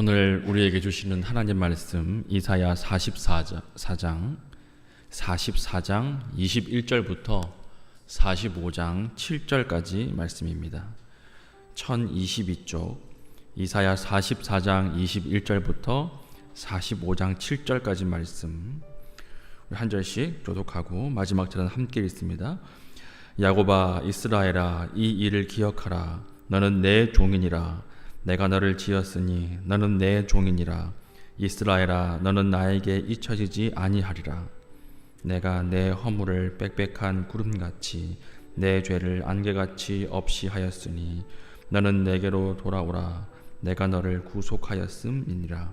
오늘 우리에게 주시는 하나님 말씀 이사야 44장 21절부터 45장 7절까지 말씀입니다. 1022쪽 이사야 44장 21절부터 45장 7절까지 말씀 한 절씩 교독하고 마지막 절은 함께 읽습니다. 야곱아 이스라엘아 이 일을 기억하라. 너는 내 종이니라. 내가 너를 지었으니 너는 내 종이니라. 이스라엘아 너는 나에게 잊혀지지 아니하리라. 내가 내 허물을 빽빽한 구름같이 내 죄를 안개같이 없이 하였으니 너는 내게로 돌아오라. 내가 너를 구속하였음이니라.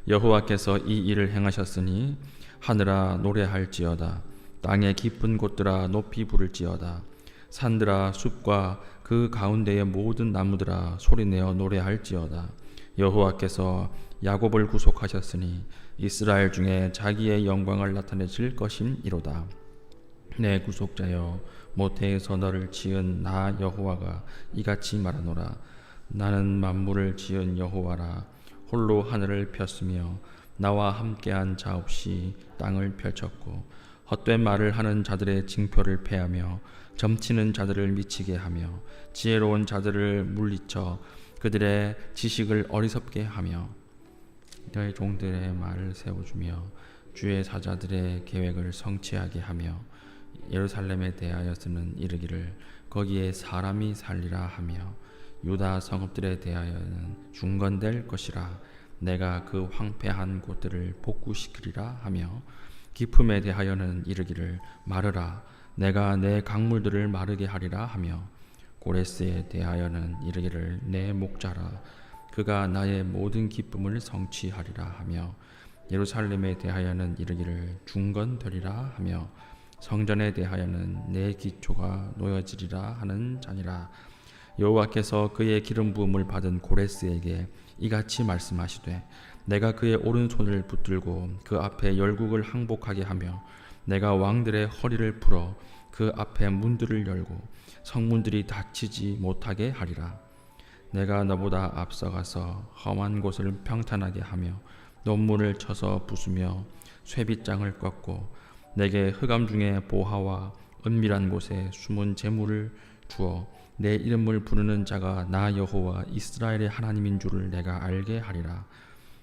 여호와께서 이 일을 행하셨으니 하늘아 노래할지어다. 땅의 깊은 곳들아 높이 부를지어다. 산들아 숲과 그 가운데의 모든 나무들아 소리내어 노래할지어다. 여호와께서 야곱을 구속하셨으니 이스라엘 중에 자기의 영광을 나타내실 것임이로다. 내 구속자여 모태에서 너를 지은 나 여호와가 이같이 말하노라. 나는 만물을 지은 여호와라. 홀로 하늘을 폈으며 나와 함께한 자 없이 땅을 펼쳤고 헛된 말을 하는 자들의 징표를 패하며 점치는 자들을 미치게 하며 지혜로운 자들을 물리쳐 그들의 지식을 어리석게 하며 너의 종들의 말을 세워주며 주의 사자들의 계획을 성취하게 하며 예루살렘에 대하여서는 이르기를 거기에 사람이 살리라 하며 유다 성읍들에 대하여는 중건될 것이라. 내가 그 황폐한 곳들을 복구시키리라 하며 깊음에 대하여는 이르기를 마르라. 내가 내 강물들을 마르게 하리라 하며 고레스에 대하여는 이르기를 내 목자라. 그가 나의 모든 기쁨을 성취하리라 하며 예루살렘에 대하여는 이르기를 중건되리라 하며 성전에 대하여는 내 기초가 놓여지리라 하는 자니라. 여호와께서 그의 기름 부음을 받은 고레스에게 이같이 말씀하시되 내가 그의 오른손을 붙들고 그 앞에 열국을 항복하게 하며 내가 왕들의 허리를 풀어 그 앞에 문들을 열고 성문들이 닫히지 못하게 하리라. 내가 너보다 앞서가서 험한 곳을 평탄하게 하며 논문을 쳐서 부수며 쇠빗장을 꺾고 내게 흑암 중에 보화와 은밀한 곳에 숨은 재물을 주어 내 이름을 부르는 자가 나 여호와 이스라엘의 하나님인 줄을 내가 알게 하리라.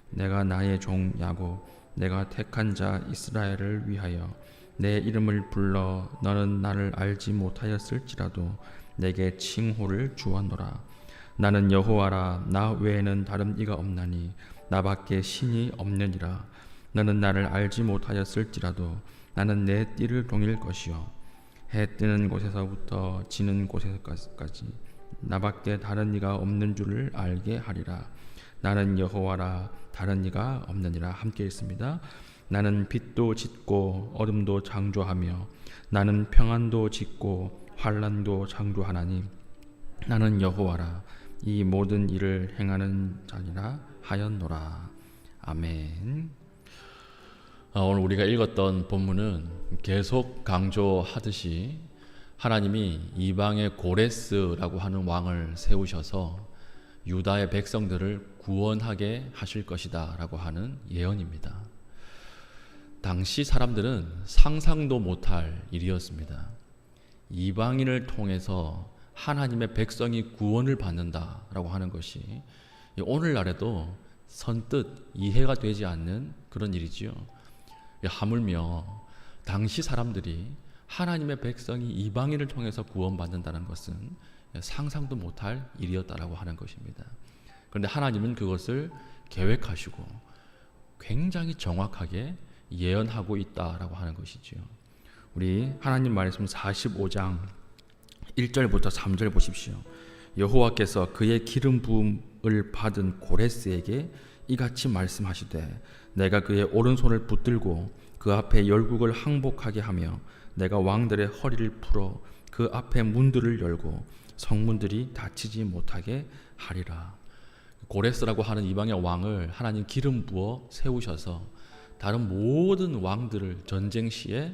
내가 나의 종 야곱 내가 택한 자 이스라엘을 위하여 내 이름을 불러 너는 나를 알지 못하였을지라도 내게 칭호를 주었노라. 나는 여호와라. 나 외에는 다른 이가 없나니 나밖에 신이 없느니라. 너는 나를 알지 못하였을지라도 나는 내 띠를 동일 것이요 해 뜨는 곳에서부터 지는 곳에서까지 나밖에 다른 이가 없는 줄을 알게 하리라. 나는 여호와라. 다른 이가 없느니라. 함께 읽습니다. 나는 빛도 짓고 어둠도 창조하며 나는 평안도 짓고 환난도 창조하나니 나는 여호와라. 이 모든 일을 행하는 자니라 하였노라. 아멘. 오늘 우리가 읽었던 본문은 계속 강조하듯이 하나님이 이방의 고레스라고 하는 왕을 세우셔서 유다의 백성들을 구원하게 하실 것이다 라고 하는 예언입니다. 당시 사람들은 상상도 못할 일이었습니다. 이방인을 통해서 하나님의 백성이 구원을 받는다라고 하는 것이 오늘날에도 선뜻 이해가 되지 않는 그런 일이지요. 하물며 당시 사람들이 하나님의 백성이 이방인을 통해서 구원받는다는 것은 상상도 못할 일이었다라고 하는 것입니다. 그런데 하나님은 그것을 계획하시고 굉장히 정확하게 예언하고 있다라고 하는 것이지요. 우리 하나님 말씀 45장 1절부터 3절 보십시오. 여호와께서 그의 기름 부음을 받은 고레스에게 이같이 말씀하시되 내가 그의 오른손을 붙들고 그 앞에 열국을 항복하게 하며 내가 왕들의 허리를 풀어 그 앞에 문들을 열고 성문들이 닫히지 못하게 하리라. 고레스라고 하는 이방의 왕을 하나님 기름 부어 세우셔서 다른 모든 왕들을 전쟁 시에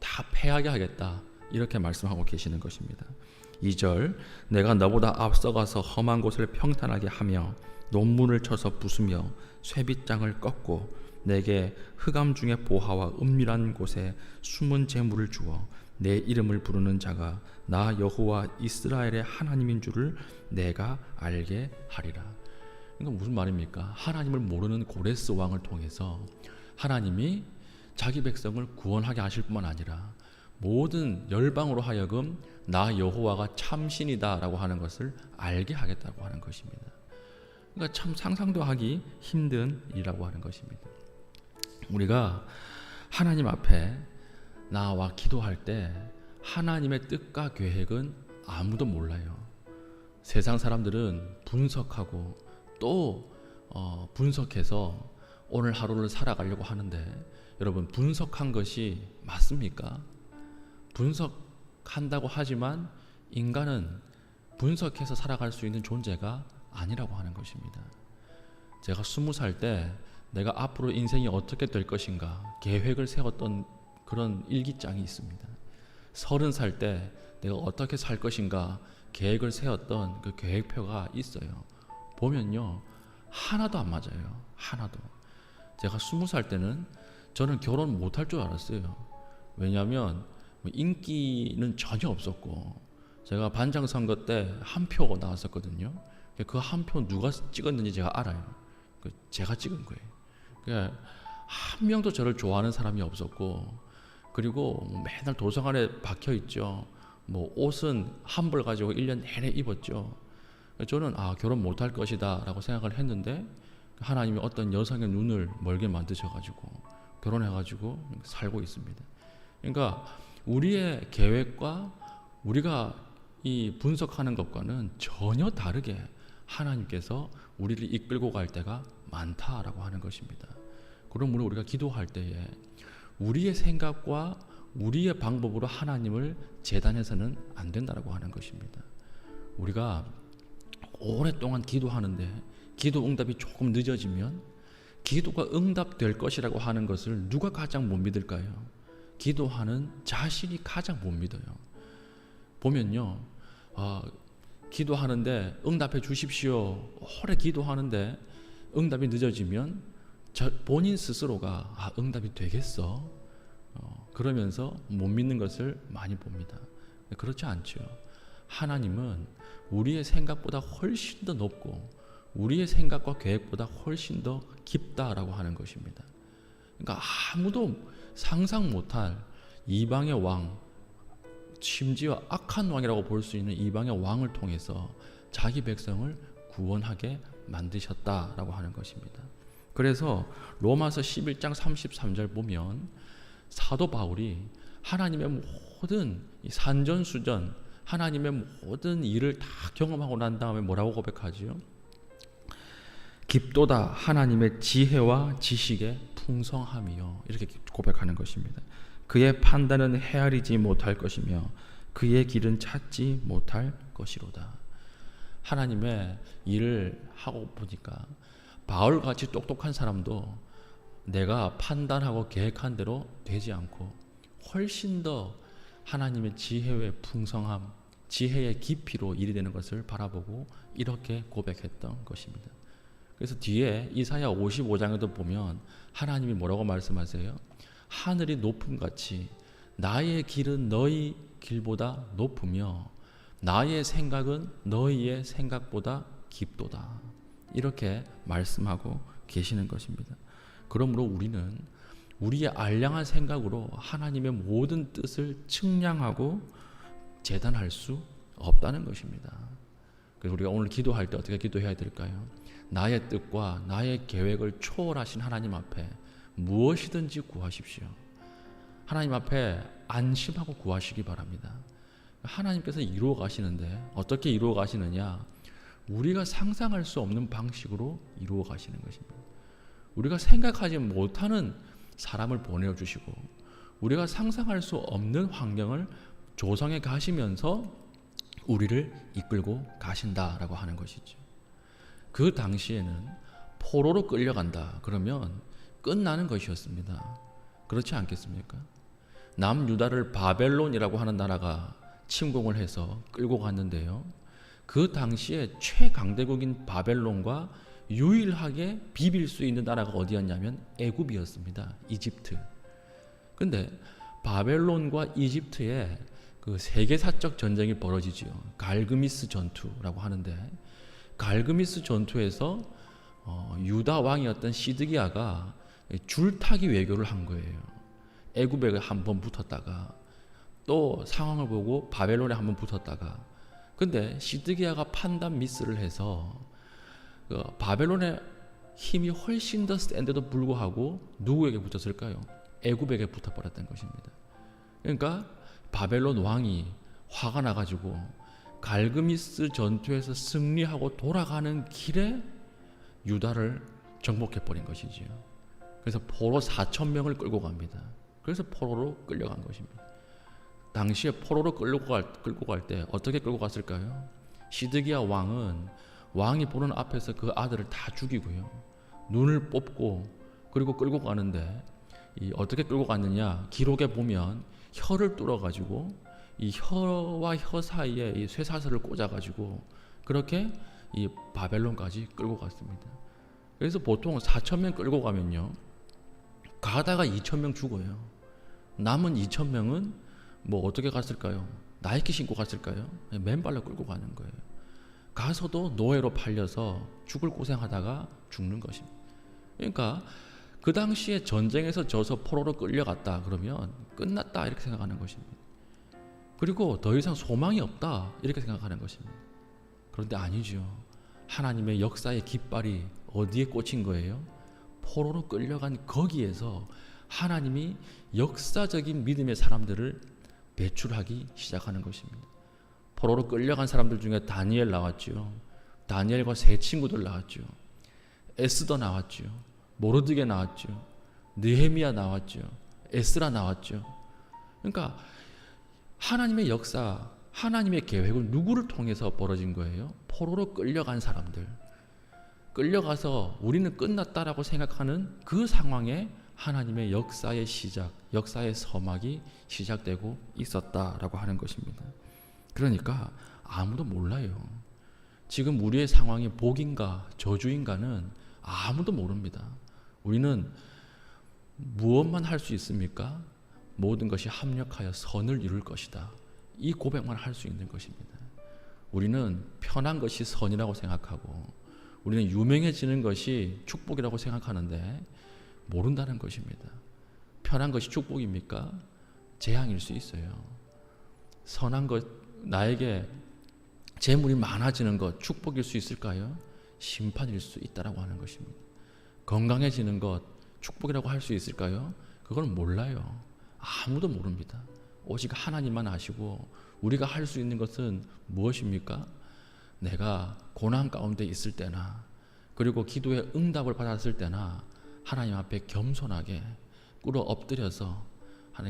다 패하게 하겠다 이렇게 말씀하고 계시는 것입니다. 2절 내가 너보다 앞서가서 험한 곳을 평탄하게 하며 논문을 쳐서 부수며 쇠빗장을 꺾고 내게 흑암 중에 보화와 은밀한 곳에 숨은 재물을 주어 내 이름을 부르는 자가 나 여호와 이스라엘의 하나님인 줄을 내가 알게 하리라. 이건 무슨 말입니까? 하나님을 모르는 고레스 왕을 통해서 하나님이 자기 백성을 구원하게 하실 뿐만 아니라 모든 열방으로 하여금 나 여호와가 참신이다 라고 하는 것을 알게 하겠다고 하는 것입니다. 그러니까 참 상상도 하기 힘든 일이라고 하는 것입니다. 우리가 하나님 앞에 나와 기도할 때 하나님의 뜻과 계획은 아무도 몰라요. 세상 사람들은 분석하고 또 분석해서 오늘 하루를 살아가려고 하는데, 여러분, 분석한 것이 맞습니까? 분석한다고 하지만 인간은 분석해서 살아갈 수 있는 존재가 아니라고 하는 것입니다. 제가 20살 때 내가 앞으로 인생이 어떻게 될 것인가 계획을 세웠던 그런 일기장이 있습니다. 30살 때 내가 어떻게 살 것인가 계획을 세웠던 그 계획표가 있어요. 보면요, 하나도 안 맞아요. 하나도. 제가 20살 때는 저는 결혼 못할 줄 알았어요. 왜냐하면 인기는 전혀 없었고, 제가 반장 선거 때 한 표 나왔었거든요. 그 한 표 누가 찍었는지 제가 알아요. 제가 찍은 거예요. 한 명도 저를 좋아하는 사람이 없었고, 그리고 맨날 도서관에 박혀 있죠. 옷은 한 벌 가지고 1년 내내 입었죠. 저는 결혼 못할 것이다 라고 생각을 했는데, 하나님이 어떤 여성의 눈을 멀게 만드셔가지고 결혼해가지고 살고 있습니다. 그러니까 우리의 계획과 우리가 이 분석하는 것과는 전혀 다르게 하나님께서 우리를 이끌고 갈 때가 많다라고 하는 것입니다. 그러므로 우리가 기도할 때에 우리의 생각과 우리의 방법으로 하나님을 재단해서는 안 된다라고 하는 것입니다. 우리가 오랫동안 기도하는데 기도 응답이 조금 늦어지면 기도가 응답될 것이라고 하는 것을 누가 가장 못 믿을까요? 기도하는 자신이 가장 못 믿어요. 보면요, 기도하는데 응답해 주십시오. 오래 기도하는데 응답이 늦어지면 본인 스스로가 응답이 되겠어? 그러면서 못 믿는 것을 많이 봅니다. 그렇지 않죠. 하나님은 우리의 생각보다 훨씬 더 높고 우리의 생각과 계획보다 훨씬 더 깊다라고 하는 것입니다. 그러니까 아무도 상상 못할 이방의 왕, 심지어 악한 왕이라고 볼 수 있는 이방의 왕을 통해서 자기 백성을 구원하게 만드셨다라고 하는 것입니다. 그래서 로마서 11장 33절 보면 사도 바울이 하나님의 모든 산전수전, 하나님의 모든 일을 다 경험하고 난 다음에 뭐라고 고백하지요? 깊도다 하나님의 지혜와 지식의 풍성함이요, 이렇게 고백하는 것입니다. 그의 판단은 헤아리지 못할 것이며 그의 길은 찾지 못할 것이로다. 하나님의 일을 하고 보니까 바울같이 똑똑한 사람도 내가 판단하고 계획한 대로 되지 않고 훨씬 더 하나님의 지혜의 풍성함, 지혜의 깊이로 일이 되는 것을 바라보고 이렇게 고백했던 것입니다. 그래서 뒤에 이사야 55장에도 보면 하나님이 뭐라고 말씀하세요? 하늘이 높음같이 나의 길은 너희 길보다 높으며 나의 생각은 너희의 생각보다 깊도다. 이렇게 말씀하고 계시는 것입니다. 그러므로 우리는 우리의 알량한 생각으로 하나님의 모든 뜻을 측량하고 재단할 수 없다는 것입니다. 그래서 우리가 오늘 기도할 때 어떻게 기도해야 될까요? 나의 뜻과 나의 계획을 초월하신 하나님 앞에 무엇이든지 구하십시오. 하나님 앞에 안심하고 구하시기 바랍니다. 하나님께서 이루어 가시는데 어떻게 이루어 가시느냐? 우리가 상상할 수 없는 방식으로 이루어 가시는 것입니다. 우리가 생각하지 못하는 사람을 보내주시고 우리가 상상할 수 없는 환경을 조성해 가시면서 우리를 이끌고 가신다라고 하는 것이죠. 그 당시에는 포로로 끌려간다 그러면 끝나는 것이었습니다. 그렇지 않겠습니까? 남유다를 바벨론이라고 하는 나라가 침공을 해서 끌고 갔는데요, 그 당시에 최강대국인 바벨론과 유일하게 비빌 수 있는 나라가 어디였냐면 애굽이었습니다. 이집트. 근데 바벨론과 이집트의 그 세계사적 전쟁이 벌어지지요. 갈그미스 전투라고 하는데, 갈그미스 전투에서 유다 왕이었던 시드기야가 줄타기 외교를 한 거예요. 애굽에 한번 붙었다가 또 상황을 보고 바벨론에 한번 붙었다가, 근데 시드기야가 판단 미스를 해서 그 바벨론의 힘이 훨씬 더 센데도 불구하고 누구에게 붙었을까요? 애굽에게 붙어버렸던 것입니다. 그러니까 바벨론 왕이 화가 나가지고 갈그미스 전투에서 승리하고 돌아가는 길에 유다를 정복해버린 것이지요. 그래서 포로 4,000명을 끌고 갑니다. 그래서 포로로 끌려간 것입니다. 당시에 포로로 끌고 갈 때 어떻게 끌고 갔을까요? 시드기야 왕이 보는 앞에서 그 아들을 다 죽이고요. 눈을 뽑고 그리고 끌고 가는데, 어떻게 끌고 갔느냐? 기록에 보면 혀를 뚫어가지고 이 혀와 혀 사이에 이 쇠사슬을 꽂아가지고 그렇게 이 바벨론까지 끌고 갔습니다. 그래서 보통 4,000명 끌고 가면요, 가다가 2,000명 죽어요. 남은 2,000명은 뭐 어떻게 갔을까요? 나이키 신고 갔을까요? 맨발로 끌고 가는 거예요. 가서도 노예로 팔려서 죽을 고생하다가 죽는 것입니다. 그러니까 그 당시에 전쟁에서 져서 포로로 끌려갔다 그러면 끝났다 이렇게 생각하는 것입니다. 그리고 더 이상 소망이 없다 이렇게 생각하는 것입니다. 그런데 아니죠. 하나님의 역사의 깃발이 어디에 꽂힌 거예요? 포로로 끌려간 거기에서 하나님이 역사적인 믿음의 사람들을 배출하기 시작하는 것입니다. 포로로 끌려간 사람들 중에 다니엘 나왔죠. 다니엘과 세 친구들 나왔죠. 에스더 나왔죠. 모르드게 나왔죠. 느헤미야 나왔죠. 에스라 나왔죠. 그러니까 하나님의 역사, 하나님의 계획은 누구를 통해서 벌어진 거예요? 포로로 끌려간 사람들. 끌려가서 우리는 끝났다라고 생각하는 그 상황에 하나님의 역사의 시작, 역사의 서막이 시작되고 있었다라고 하는 것입니다. 그러니까 아무도 몰라요. 지금 우리의 상황이 복인가 저주인가는 아무도 모릅니다. 우리는 무엇만 할 수 있습니까? 모든 것이 합력하여 선을 이룰 것이다. 이 고백만 할 수 있는 것입니다. 우리는 편한 것이 선이라고 생각하고 우리는 유명해지는 것이 축복이라고 생각하는데 모른다는 것입니다. 편한 것이 축복입니까? 재앙일 수 있어요. 선한 것, 나에게 재물이 많아지는 것 축복일 수 있을까요? 심판일 수 있다라고 하는 것입니다. 건강해지는 것 축복이라고 할 수 있을까요? 그건 몰라요. 아무도 모릅니다. 오직 하나님만 아시고 우리가 할 수 있는 것은 무엇입니까? 내가 고난 가운데 있을 때나 그리고 기도의 응답을 받았을 때나 하나님 앞에 겸손하게 꿇어 엎드려서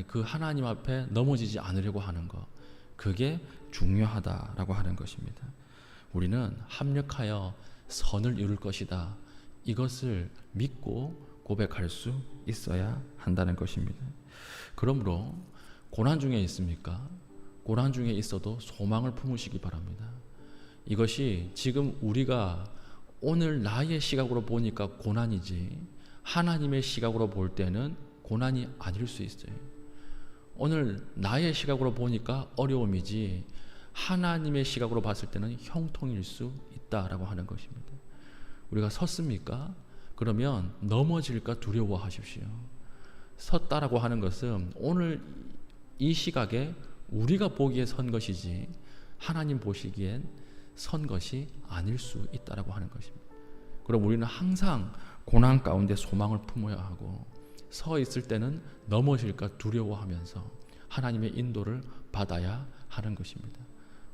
그 하나님 앞에 넘어지지 않으려고 하는 것, 그게 중요하다라고 하는 것입니다. 우리는 합력하여 선을 이룰 것이다. 이것을 믿고 고백할 수 있어야 한다는 것입니다. 그러므로 고난 중에 있습니까? 고난 중에 있어도 소망을 품으시기 바랍니다. 이것이 지금 우리가 오늘 나의 시각으로 보니까 고난이지 하나님의 시각으로 볼 때는 고난이 아닐 수 있어요. 오늘 나의 시각으로 보니까 어려움이지 하나님의 시각으로 봤을 때는 형통일 수 있다라고 하는 것입니다. 우리가 섰습니까? 그러면 넘어질까 두려워하십시오. 섰다라고 하는 것은 오늘 이 시각에 우리가 보기에 선 것이지 하나님 보시기엔 선 것이 아닐 수 있다라고 하는 것입니다. 그럼 우리는 항상 고난 가운데 소망을 품어야 하고 서 있을 때는 넘어질까 두려워하면서 하나님의 인도를 받아야 하는 것입니다.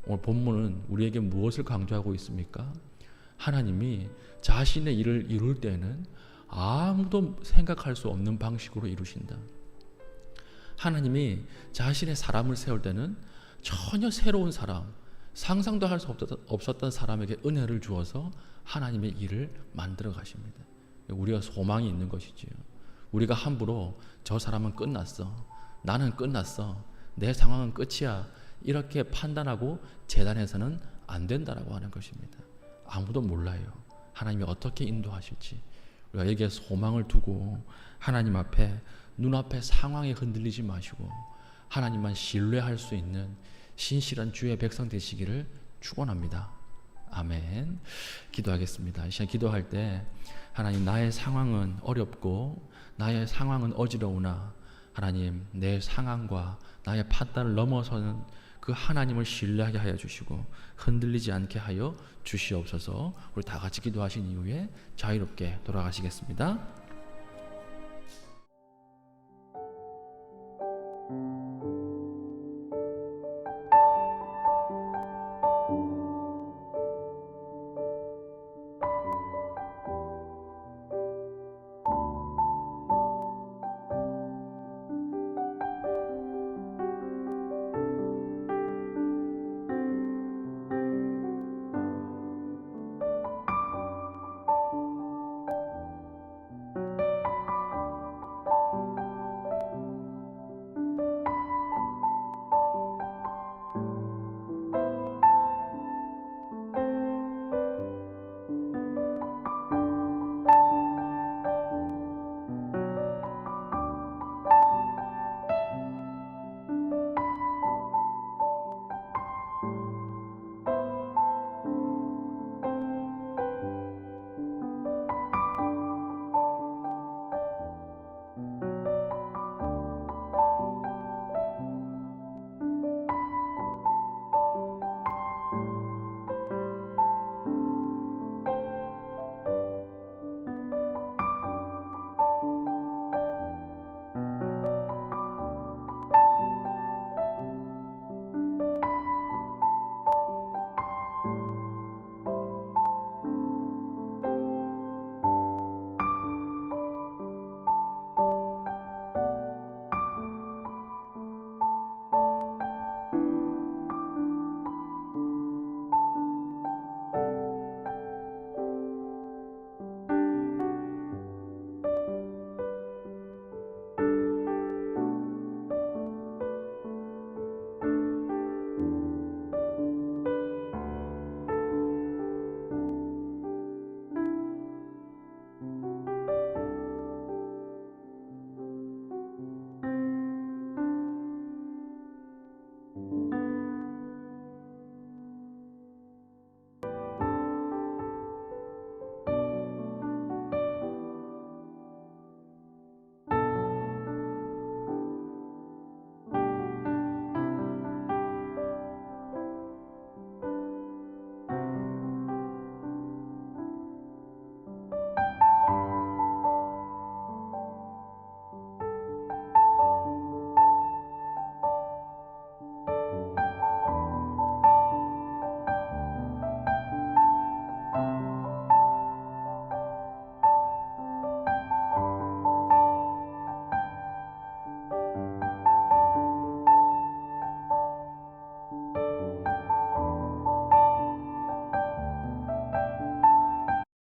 오늘 본문은 우리에게 무엇을 강조하고 있습니까? 하나님이 자신의 일을 이룰 때는 아무도 생각할 수 없는 방식으로 이루신다. 하나님이 자신의 사람을 세울 때는 전혀 새로운 사람, 상상도 할 수 없었던 사람에게 은혜를 주어서 하나님의 일을 만들어 가십니다. 우리가 소망이 있는 것이지요. 우리가 함부로 저 사람은 끝났어, 나는 끝났어, 내 상황은 끝이야 이렇게 판단하고 재단해서는 안 된다라고 하는 것입니다. 아무도 몰라요. 하나님이 어떻게 인도하실지 우리가 여기에 소망을 두고 하나님 앞에 눈앞의 상황에 흔들리지 마시고 하나님만 신뢰할 수 있는 신실한 주의 백성 되시기를 축원합니다. 아멘. 기도하겠습니다. 이 시간 기도할 때 하나님, 나의 상황은 어렵고 나의 상황은 어지러우나 하나님, 내 상황과 나의 판단을 넘어서는 그 하나님을 신뢰하게 하여 주시고 흔들리지 않게 하여 주시옵소서. 우리 다 같이 기도하신 이후에 자유롭게 돌아가시겠습니다.